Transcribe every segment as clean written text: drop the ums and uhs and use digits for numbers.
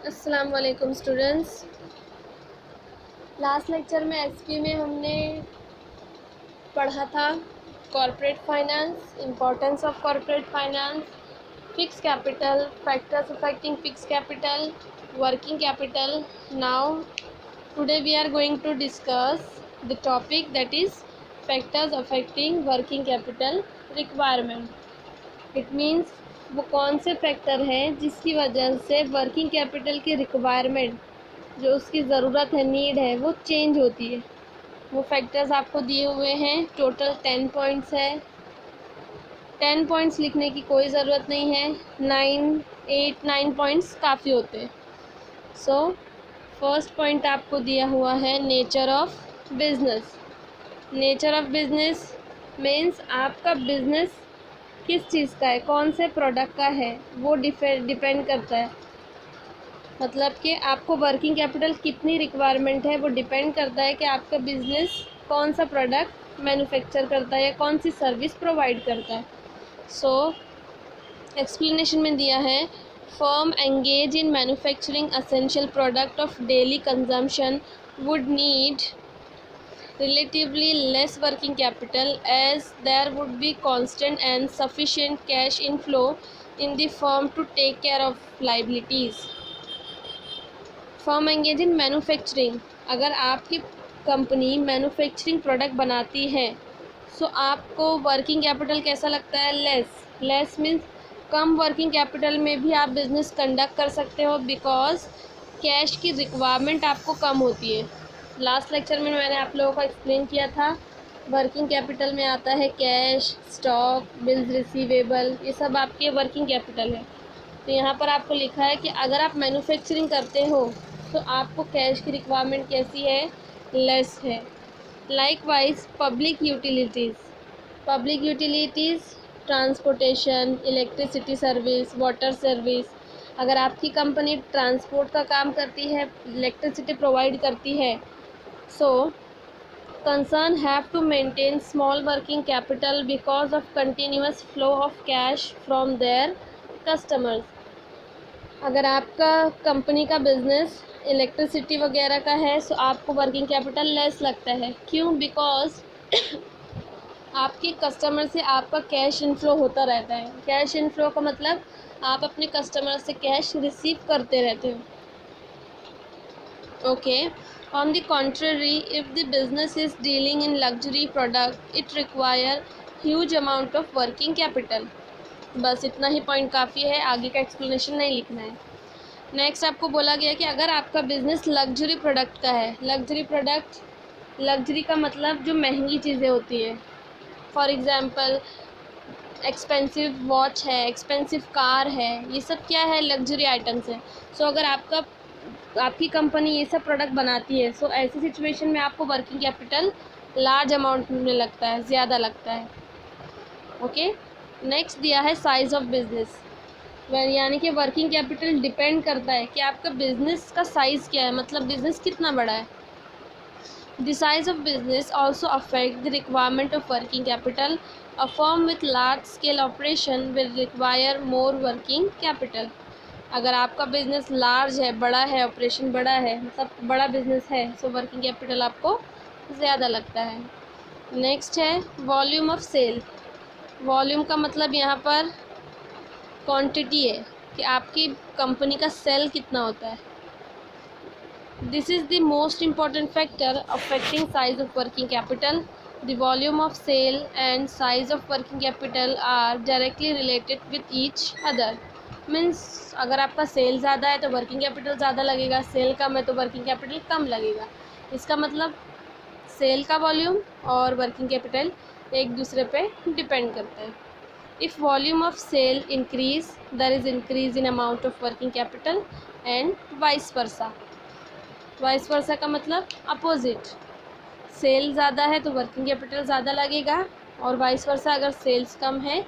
अस्सलाम वालेकुम students. Last lecture में एसक्यू में हमने पढ़ा था corporate finance, importance of corporate finance, fix capital, factors affecting fix capital, working capital. Now today we are going to discuss the topic that is factors affecting working capital requirement. It means वो कौन से factor हैं जिसकी वजह से working capital की requirement, जो उसकी ज़रूरत है, नीड है, वो चेंज होती है। वो फैक्टर्स आपको दिए हुए हैं। टोटल 10 पॉइंट्स है। 10 पॉइंट्स लिखने की कोई ज़रूरत नहीं है, 9 पॉइंट्स काफ़ी होते हैं। सो फर्स्ट पॉइंट आपको दिया हुआ है nature of business. Nature of business means आपका बिजनेस किस चीज़ का है, कौन से प्रोडक्ट का है, वो डिपेंड करता है। मतलब कि आपको वर्किंग कैपिटल कितनी रिक्वायरमेंट है वो डिपेंड करता है कि आपका बिजनेस कौन सा प्रोडक्ट मैन्युफैक्चर करता है या कौन सी सर्विस प्रोवाइड करता है। सो एक्सप्लेनेशन में दिया है, firm engage in manufacturing essential product of daily consumption would need relatively less working capital as there would be constant and sufficient cash inflow in the firm to take care of liabilities. Firm engage in manufacturing, अगर आपकी company manufacturing product बनाती है सो आपको working capital कैसा लगता है, less means कम working capital में भी आप बिज़नेस कंडक्ट कर सकते हो बिकॉज कैश की रिक्वायरमेंट आपको कम होती है। लास्ट लेक्चर में मैंने आप लोगों को एक्सप्लेन किया था, वर्किंग कैपिटल में आता है कैश, स्टॉक, बिल्स रिसीवेबल, ये सब आपके वर्किंग कैपिटल है। तो यहाँ पर आपको लिखा है कि अगर आप मैन्युफैक्चरिंग करते हो तो आपको कैश की रिक्वायरमेंट कैसी है, लेस है। Likewise public utilities, transportation, electricity service, water service. अगर आपकी कंपनी ट्रांसपोर्ट का काम करती है, इलेक्ट्रिसिटी प्रोवाइड करती है, सो concern have to maintain small working capital because of continuous flow of cash from their customers. अगर आपका कंपनी का बिजनेस इलेक्ट्रिसिटी वगैरह का है सो आपको वर्किंग कैपिटल लेस लगता है। क्यों? बिकॉज आपके कस्टमर से आपका कैश इनफ्लो होता रहता है। कैश इनफ्लो का मतलब आप अपने कस्टमर से कैश रिसीव करते रहते हो। Okay, on the contrary, if the business is dealing in luxury product it require huge amount of working capital. बस इतना ही पॉइंट काफ़ी है, आगे का एक्सप्लेनेशन नहीं लिखना है। नेक्स्ट आपको बोला गया कि अगर आपका बिजनेस लग्जरी प्रोडक्ट का है, लग्जरी का मतलब जो महंगी चीज़ें होती है, फॉर एग्ज़ाम्पल एक्सपेंसिव वॉच है, एक्सपेंसिव कार है, ये सब क्या है, लग्जरी आइटम्स है। सो अगर आपकी कंपनी ये सब प्रोडक्ट बनाती है सो ऐसी सिचुएशन में आपको वर्किंग कैपिटल लार्ज अमाउंट में लगता है, ज़्यादा लगता है। ओके, नेक्स्ट दिया है साइज़ ऑफ बिजनेस, यानी कि वर्किंग कैपिटल डिपेंड करता है कि आपका बिजनेस का साइज़ क्या है, मतलब बिजनेस कितना बड़ा है। The size of business also affect the requirement of working capital. A firm with large scale operation will require more working capital. अगर आपका बिजनेस लार्ज है, बड़ा है, ऑपरेशन बड़ा है, मतलब बड़ा बिजनेस है, सो वर्किंग कैपिटल आपको ज़्यादा लगता है। नेक्स्ट है वॉल्यूम ऑफ सेल। वॉल्यूम का मतलब यहाँ पर क्वांटिटी है कि आपकी कंपनी का सेल कितना होता है। This is the most important factor affecting size of working capital. The volume of sale and size of working capital are directly related with each other. Means अगर आपका सेल ज़्यादा है तो वर्किंग कैपिटल ज़्यादा लगेगा, सेल कम है तो working capital कम लगेगा। इसका मतलब सेल का वॉल्यूम और वर्किंग कैपिटल एक दूसरे पे डिपेंड करता है। If volume of sale increase, there is increase in amount of working capital and vice versa. Vice versa का मतलब अपोजिट, सेल ज़्यादा है तो वर्किंग कैपिटल ज़्यादा लगेगा और वाइस वर्सा अगर सेल्स कम है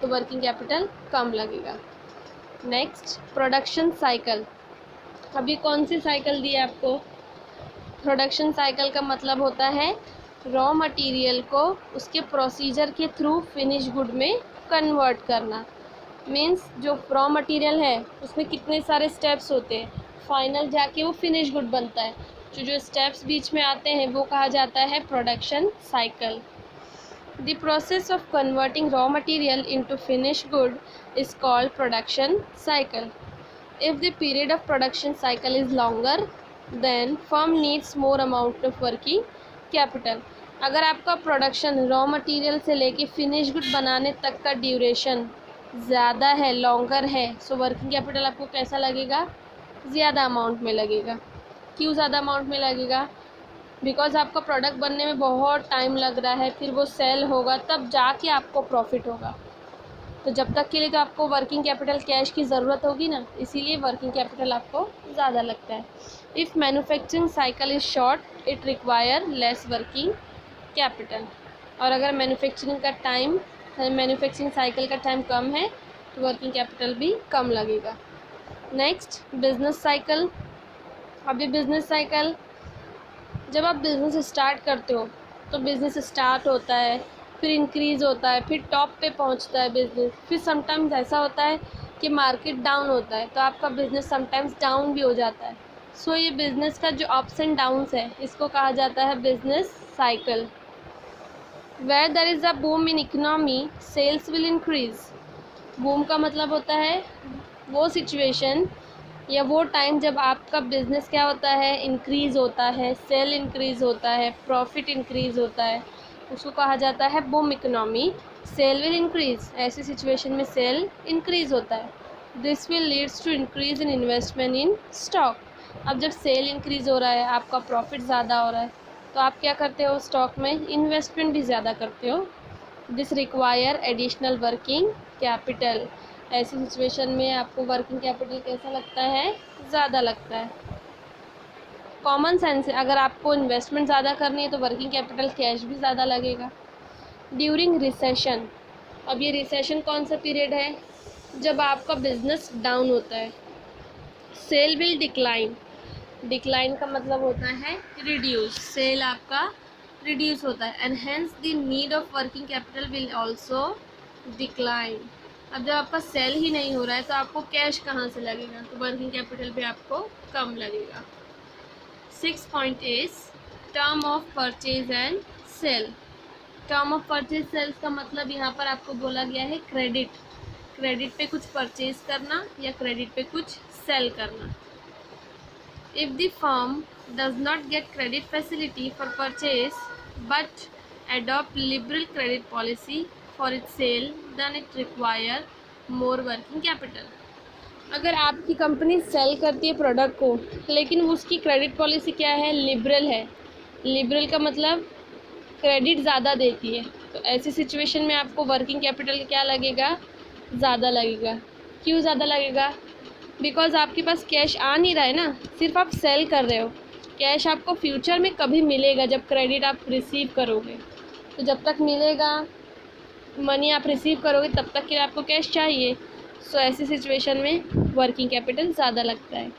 तो वर्किंग कैपिटल कम लगेगा। Next production cycle. अभी कौन सी साइकिल दी है आपको? प्रोडक्शन साइकिल का मतलब होता है रॉ मटेरियल को उसके प्रोसीजर के थ्रू फिनिश गुड में कन्वर्ट करना। मीन्स जो रॉ मटेरियल है उसमें कितने सारे स्टेप्स होते हैं, फाइनल जाके वो फिनिश गुड बनता है। जो स्टेप्स बीच में आते हैं वो कहा जाता है production cycle. The process of converting raw material into finished good is called production cycle. If the period of production cycle is longer, then firm needs more amount of working capital. अगर आपका production raw material से लेके finish good बनाने तक का duration ज़्यादा है, longer है, सो वर्किंग कैपिटल आपको कैसा लगेगा? ज़्यादा अमाउंट में लगेगा। क्यों ज़्यादा अमाउंट में लगेगा? बिकॉज आपका प्रोडक्ट बनने में बहुत टाइम लग रहा है, फिर वो सेल होगा तब जाके आपको प्रॉफिट होगा। तो जब तक के लिए तो आपको वर्किंग कैपिटल कैश की ज़रूरत होगी ना, इसीलिए वर्किंग कैपिटल आपको ज़्यादा लगता है। If manufacturing cycle is short it require less working capital. और अगर मैन्युफैक्चरिंग साइकिल का टाइम कम है तो वर्किंग कैपिटल भी कम लगेगा। Next, business cycle. अभी बिजनेस साइकिल, जब आप बिज़नेस स्टार्ट करते हो तो बिज़नेस स्टार्ट होता है, फिर इंक्रीज़ होता है, फिर टॉप पे पहुंचता है बिज़नेस, फिर समटाइम्स ऐसा होता है कि मार्केट डाउन होता है तो आपका बिज़नेस समटाइम्स डाउन भी हो जाता है। सो ये बिज़नेस का जो अप्स एंड डाउन्स है इसको कहा जाता है business cycle. Where there is a boom in economy sales will increase. Boom का मतलब होता है वो सिचुएशन या वो टाइम जब आपका बिज़नेस क्या होता है, इंक्रीज़ होता है, सेल इंक्रीज़ होता है, प्रॉफिट इंक्रीज़ होता है, उसको कहा जाता है boom economy. Sale will increase, ऐसी सिचुएशन में सेल इंक्रीज़ होता है। This will leads to increase in investment in stock. अब जब सेल इंक्रीज़ हो रहा है, आपका प्रॉफिट ज़्यादा हो रहा है, तो आप क्या करते हो, स्टॉक में इन्वेस्टमेंट भी ज़्यादा करते हो। This require additional working capital. ऐसी सिचुएशन में आपको वर्किंग कैपिटल कैसा लगता है, ज़्यादा लगता है। कॉमन सेंस है, अगर आपको इन्वेस्टमेंट ज़्यादा करनी है तो वर्किंग कैपिटल कैश भी ज़्यादा लगेगा। ड्यूरिंग रिसेशन, अब ये रिसेशन कौन सा पीरियड है, जब आपका बिजनेस डाउन होता है। सेल विल डिक्लाइन, डिक्लाइन का मतलब होता है रिड्यूस, सेल आपका रिड्यूस होता है। And hence the need of working capital will also decline. अब जब आपका सेल ही नहीं हो रहा है तो आपको कैश कहाँ से लगेगा, तो वर्किंग कैपिटल भी आपको कम लगेगा। 6 point is term of purchase and sale. Term of purchase sales का मतलब यहाँ पर आपको बोला गया है क्रेडिट, क्रेडिट पे कुछ परचेज करना या क्रेडिट पे कुछ सेल करना। If the firm does not gate credit facility for purchase but adopt liberal credit policy for its sale, then it require more working capital. अगर आपकी कंपनी सेल करती है प्रोडक्ट को लेकिन उसकी क्रेडिट पॉलिसी क्या है, लिबरल है। लिबरल का मतलब क्रेडिट ज़्यादा देती है, तो ऐसी सिचुएशन में आपको वर्किंग कैपिटल क्या लगेगा, ज़्यादा लगेगा। क्यों ज़्यादा लगेगा, बिकॉज आपके पास कैश आ नहीं रहा है ना, सिर्फ आप सेल कर रहे हो। कैश आपको फ्यूचर में कभी मिलेगा जब क्रेडिट आप रिसीव करोगे, तो जब तक मिलेगा मनी आप रिसीव करोगे तब तक के लिए आपको कैश चाहिए। सो ऐसी सिचुएशन में वर्किंग कैपिटल ज़्यादा लगता है।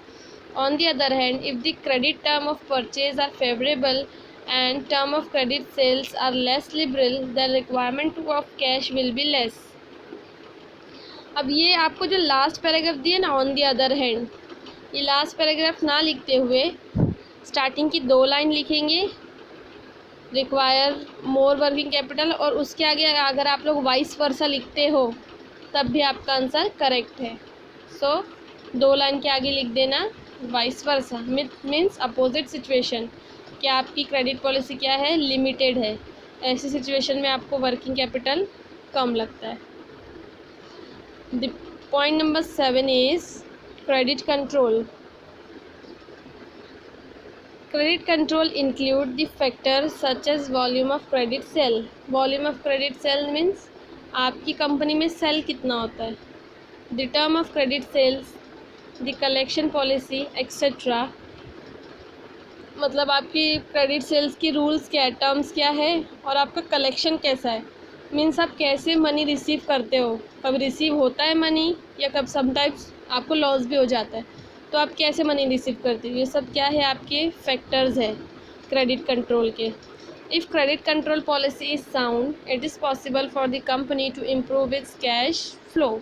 On the other hand, if the credit term of purchase are favourable and term of credit sales are less liberal, the requirement of cash will be less. अब ये आपको जो लास्ट पैराग्राफ दिए ना, on the other hand, ये last paragraph ना लिखते हुए स्टार्टिंग की 2 लाइन लिखेंगे, रिक्वायर मोर वर्किंग कैपिटल, और उसके आगे अगर आप लोग वाइस वर्सा लिखते हो तब भी आपका आंसर करेक्ट है। सो 2 लाइन के आगे लिख देना vice versa, means opposite situation, कि आपकी क्रेडिट पॉलिसी क्या है, लिमिटेड है। ऐसी सिचुएशन में आपको वर्किंग कैपिटल कम लगता है। The point number 7 is credit control. Credit control include the factors such as volume of credit sale. Volume of credit sale means आपकी कंपनी में सेल कितना होता है, the term of credit sales, the collection policy etc. मतलब आपकी credit sales की rules क्या है, टर्म्स क्या है, और आपका कलेक्शन कैसा है, मीन्स आप कैसे मनी रिसीव करते हो, कब रिसीव होता है मनी या कब समटाइम्स आपको लॉस भी हो जाता है, तो आप कैसे मनी रिसीव करते हो, ये सब क्या है, आपके फैक्टर्स है क्रेडिट कंट्रोल के। If credit control policy is sound, it is possible for the company to improve its cash flow.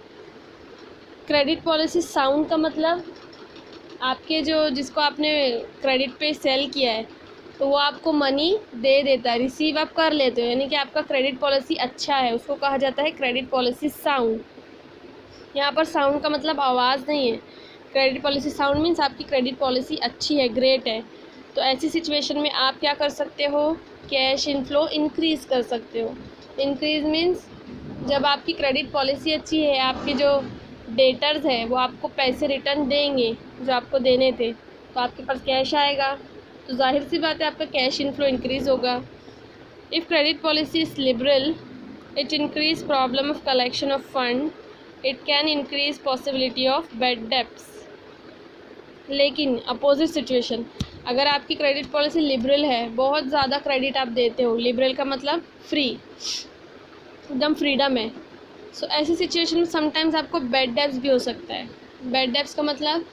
Credit policy sound का मतलब आपके जो जिसको आपने क्रेडिट पे सेल किया है तो वो आपको मनी दे देता है, रिसीव आप कर लेते हो, यानी कि आपका क्रेडिट पॉलिसी अच्छा है, उसको कहा जाता है क्रेडिट पॉलिसी साउंड। यहाँ पर साउंड का मतलब आवाज़ नहीं है, क्रेडिट पॉलिसी साउंड मीन्स आपकी क्रेडिट पॉलिसी अच्छी है, ग्रेट है। तो ऐसी सिचुएशन में आप क्या कर सकते हो, कैश इनफ्लो इंक्रीज़ कर सकते हो। इंक्रीज़ मीन्स जब आपकी क्रेडिट पॉलिसी अच्छी है, आपके जो डेटर्स हैं वो आपको पैसे रिटर्न देंगे जो आपको देने थे, तो आपके पास कैश आएगा, तो जाहिर सी बात है आपका कैश इनफ्लो इंक्रीज़ होगा। If credit policy is liberal, it increase problem of collection of fund, it can increase possibility of bad debts. लेकिन अपोजिट सिचुएशन, अगर आपकी क्रेडिट पॉलिसी लिबरल है, बहुत ज़्यादा क्रेडिट आप देते हो, लिबरल का मतलब फ्री, एकदम फ्रीडम है, सो ऐसी सिचुएशन में समटाइम्स आपको बैड डेब्ट्स भी हो सकता है। बैड डेब्ट्स का मतलब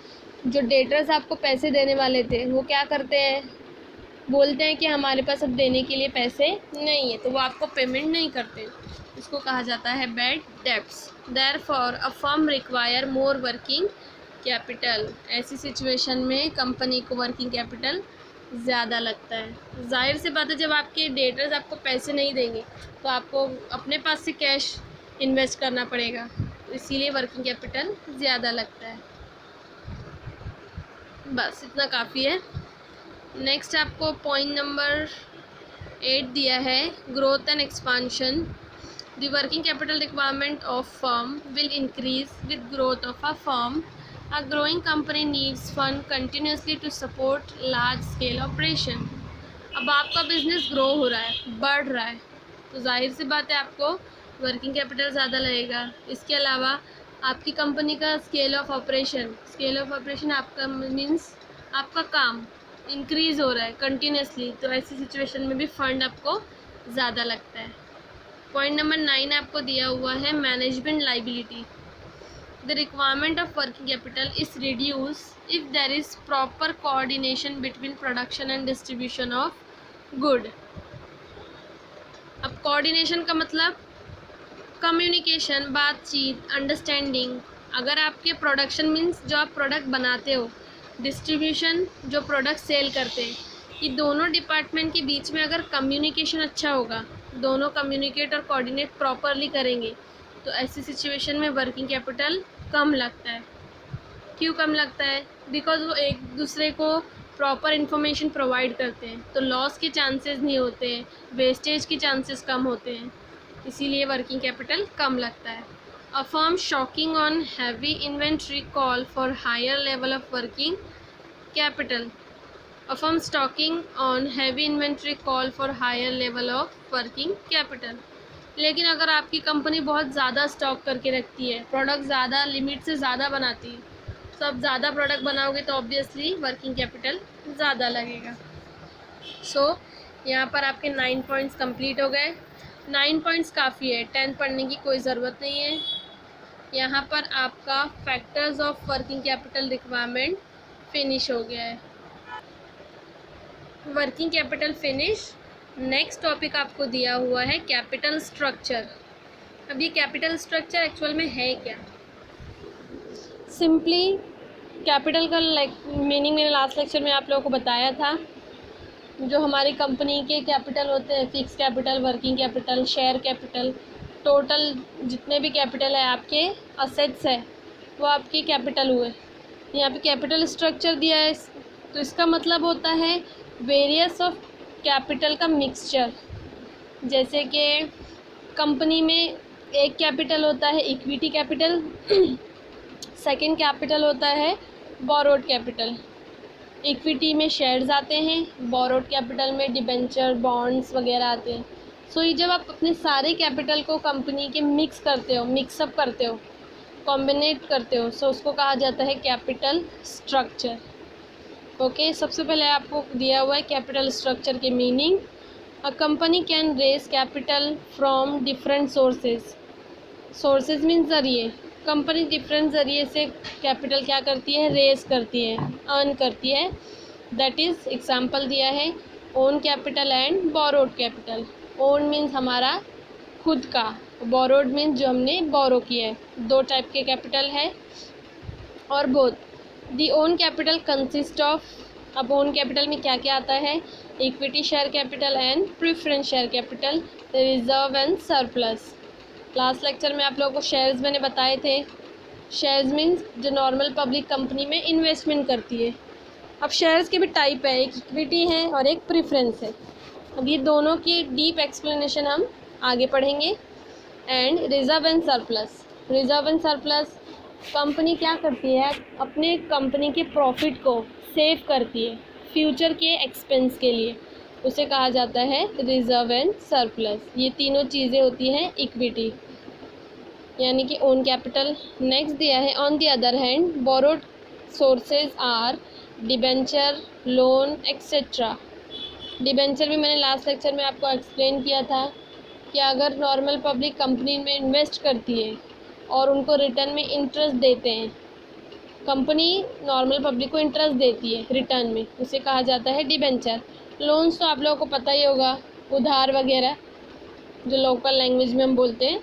जो डेटर्स आपको पैसे देने वाले थे वो क्या करते हैं, बोलते हैं कि हमारे पास अब देने के लिए पैसे नहीं है, तो वो आपको पेमेंट नहीं करते, इसको कहा जाता है bad debts. Therefore a firm require more working capital. ऐसी सिचुएशन में कंपनी को वर्किंग कैपिटल ज़्यादा लगता है। जाहिर सी बात है जब आपके डेटर्स आपको पैसे नहीं देंगे तो आपको अपने पास से कैश इन्वेस्ट करना पड़ेगा, इसीलिए वर्किंग कैपिटल ज़्यादा लगता है। बस इतना काफ़ी है। नेक्स्ट आपको पॉइंट नंबर 8 दिया है, growth and expansion. The working capital requirement of firm will increase with growth of a firm. A growing company needs fund continuously to support large scale operation. अब आपका बिजनेस ग्रो हो रहा है, बढ़ रहा है, तो जाहिर सी बात है आपको वर्किंग कैपिटल ज़्यादा लगेगा। इसके अलावा आपकी कंपनी का स्केल ऑफ ऑपरेशन आपका मीन्स आपका काम इंक्रीज़ हो रहा है कंटिन्यूसली, तो ऐसी सिचुएशन में भी फंड आपको ज़्यादा लगता है। पॉइंट नंबर 9 आपको दिया हुआ है, management liability. The requirement of working capital is reduce if there is proper coordination between production and distribution of good. अब कोऑर्डिनेशन का मतलब कम्युनिकेशन, बातचीत, अंडरस्टैंडिंग। अगर आपके प्रोडक्शन मीन्स जो आप प्रोडक्ट बनाते हो, डिस्ट्रीब्यूशन जो प्रोडक्ट सेल करते हैं, ये दोनों डिपार्टमेंट के बीच में अगर कम्युनिकेशन अच्छा होगा, दोनों कम्युनिकेट और कोऑर्डिनेट प्रॉपरली करेंगे, तो ऐसी सिचुएशन में वर्किंग कैपिटल कम लगता है। क्यों कम लगता है? बिकॉज वो एक दूसरे को प्रॉपर इन्फॉर्मेशन प्रोवाइड करते हैं, तो लॉस के चांसेस नहीं होते, वेस्टेज के चांसेस कम होते हैं, इसीलिए वर्किंग कैपिटल कम लगता है। A firm shocking on heavy inventory call for higher level of working capital. A firm stocking on heavy inventory call for higher level of working capital. लेकिन अगर आपकी कंपनी बहुत ज़्यादा स्टॉक करके रखती है, प्रोडक्ट ज़्यादा लिमिट से ज़्यादा बनाती है, तो अब ज़्यादा प्रोडक्ट बनाओगे तो ऑब्वियसली वर्किंग कैपिटल ज़्यादा लगेगा। सो यहाँ पर आपके 9 पॉइंट्स कंप्लीट हो गए। 9 पॉइंट्स काफ़ी है, 10 पढ़ने की कोई ज़रूरत नहीं है। यहाँ पर आपका factors of working capital requirement finish हो गया है। Working capital finish. Next topic आपको दिया हुआ है कैपिटल स्ट्रक्चर। अब ये कैपिटल स्ट्रक्चर एक्चुअल में है क्या? सिंपली कैपिटल का मीनिंग मैंने लास्ट लेक्चर में आप लोगों को बताया था। जो हमारी कंपनी के कैपिटल होते हैं, fix capital, working capital, share capital, total जितने भी कैपिटल है आपके असेट्स है वो आपके कैपिटल हुए। यहाँ पे कैपिटल स्ट्रक्चर दिया है, तो इसका मतलब होता है वेरियस ऑफ कैपिटल का मिक्सचर। जैसे कि कंपनी में एक कैपिटल होता है इक्विटी कैपिटल, सेकंड कैपिटल होता है बोरोड कैपिटल। इक्विटी में शेयर्स आते हैं, बोरोड कैपिटल में डिबेंचर, बॉन्ड्स वगैरह आते हैं। सो ये जब आप अपने सारे कैपिटल को कंपनी के मिक्स करते हो, मिक्सअप करते हो, कॉम्बिनेट करते हो, सो उसको कहा जाता है कैपिटल स्ट्रक्चर। ओके, सबसे पहले आपको दिया हुआ है कैपिटल स्ट्रक्चर के meaning. A company can raise capital from different sources means ज़रिए। कंपनी डिफरेंट ज़रिए से कैपिटल क्या करती है, रेज करती है, अर्न करती है। दैट इज़ एग्जांपल दिया है own capital and borrowed capital. Own means हमारा खुद का, बोरोड मीन्स जो हमने बोरो किया है। दो टाइप के कैपिटल है और both the own capital consist of, अब ओन कैपिटल में क्या क्या आता है, equity share capital and preference share capital, reserve and surplus. Last lecture में आप लोगों को शेयर्स मैंने बताए थे। शेयर्स मीन्स जो नॉर्मल पब्लिक कंपनी में इन्वेस्टमेंट करती है। अब शेयर्स के भी टाइप है, एक इक्विटी है और एक प्रेफरेंस है। अब ये दोनों की डीप एक्सप्लेनेशन हम आगे पढ़ेंगे। And reserve and surplus, reserve and surplus company क्या करती है, अपने कंपनी के प्रॉफिट को सेव करती है फ्यूचर के एक्सपेंस के लिए, उसे कहा जाता है रिजर्व एंड सरप्लस। ये तीनों चीज़ें होती हैं इक्विटी यानी कि ओन कैपिटल। नेक्स्ट दिया है on the other hand borrowed sources are debenture, loan etcetera. Debenture भी मैंने लास्ट लेक्चर में आपको एक्सप्लेन किया था कि अगर नॉर्मल पब्लिक कंपनी में इन्वेस्ट करती है और उनको रिटर्न में इंटरेस्ट देते हैं, कंपनी नॉर्मल पब्लिक को इंटरेस्ट देती है रिटर्न में, उसे कहा जाता है डिबेंचर। लोन्स तो आप लोगों को पता ही होगा, उधार वगैरह जो लोकल लैंग्वेज में हम बोलते हैं।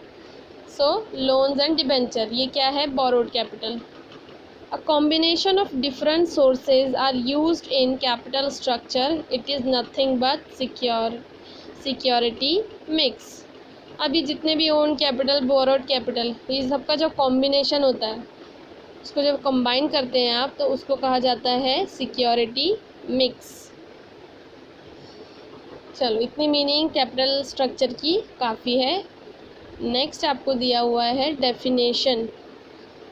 सो लोन्स एंड डिबेंचर ये क्या है, borrowed capital. A combination of different sources are used in capital structure. It is nothing but security mix. अभी जितने भी ओन कैपिटल, बोरोड कैपिटल, ये सबका जो कॉम्बिनेशन होता है, उसको जब कंबाइन करते हैं आप, तो उसको कहा जाता है सिक्योरिटी मिक्स। चलो इतनी मीनिंग कैपिटल स्ट्रक्चर की काफ़ी है। नेक्स्ट आपको दिया हुआ है डेफिनेशन,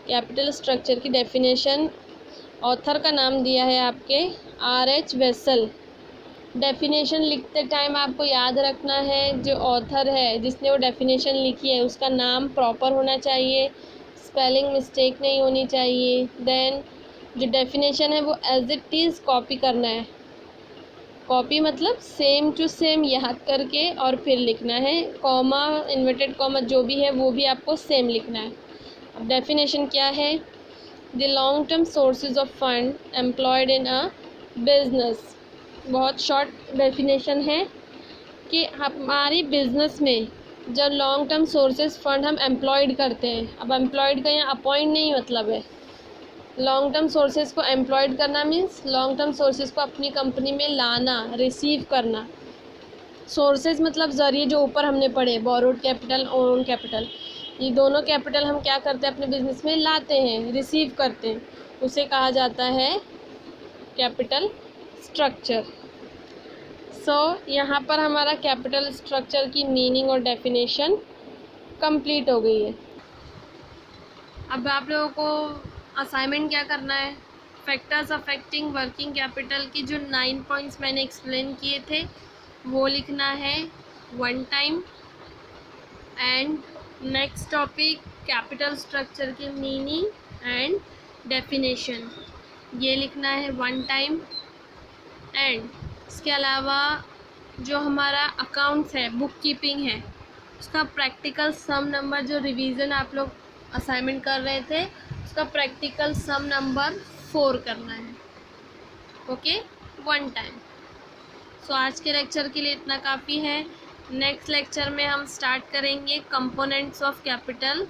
कैपिटल स्ट्रक्चर की डेफिनेशन। ऑथर का नाम दिया है आपके R.H. वेसल। डेफिनेशन लिखते टाइम आपको याद रखना है जो ऑथर है जिसने वो डेफिनेशन लिखी है उसका नाम प्रॉपर होना चाहिए, स्पेलिंग मिस्टेक नहीं होनी चाहिए। देन जो डेफिनेशन है वो एज इट इज़ कॉपी करना है। कॉपी मतलब सेम टू सेम याद करके और फिर लिखना है, कॉमा इन्वर्टेड कॉमा जो भी है वो भी आपको सेम लिखना है। अब डेफिनेशन क्या है, the long term sources of fund employed in a business. बहुत शॉर्ट डेफिनेशन है कि हमारी बिजनेस में जब लॉन्ग टर्म सोर्सेज फंड हम एम्प्लॉयड करते हैं, अब एम्प्लॉयड का यहाँ अपॉइंट नहीं मतलब है, लॉन्ग टर्म सोर्सेज को एम्प्लॉयड करना मीन्स लॉन्ग टर्म सोर्सेज को अपनी कंपनी में लाना, रिसीव करना। सोर्सेज मतलब ज़रिए जो ऊपर हमने पढ़े, बोरोड कैपिटल, ओन कैपिटल, ये दोनों कैपिटल हम क्या करते हैं अपने बिजनेस में, लाते हैं, रिसीव करते हैं, उसे कहा जाता है कैपिटल स्ट्रक्चर। सो यहाँ पर हमारा कैपिटल स्ट्रक्चर की मीनिंग और डेफिनेशन कंप्लीट हो गई है। अब आप लोगों को असाइनमेंट क्या करना है, फैक्टर्स अफेक्टिंग वर्किंग कैपिटल की जो 9 पॉइंट्स मैंने एक्सप्लेन किए थे वो लिखना है one time. And next topic capital structure की मीनिंग एंड डेफिनेशन, ये लिखना है वन टाइम। एंड इसके अलावा जो हमारा अकाउंट्स है, बुक कीपिंग है, उसका प्रैक्टिकल सम नंबर, जो रिवीजन आप लोग असाइनमेंट कर रहे थे उसका प्रैक्टिकल सम नंबर 4 करना है। Okay, one time. सो आज के लेक्चर के लिए इतना काफ़ी है। नेक्स्ट लेक्चर में हम स्टार्ट करेंगे components of capital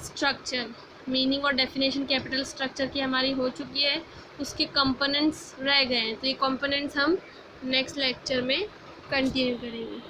structure. Meaning और डेफिनेशन कैपिटल स्ट्रक्चर की हमारी हो चुकी है, उसके कंपोनेंट्स रह गए हैं, तो ये कंपोनेंट्स हम नेक्स्ट लेक्चर में कंटिन्यू करेंगे।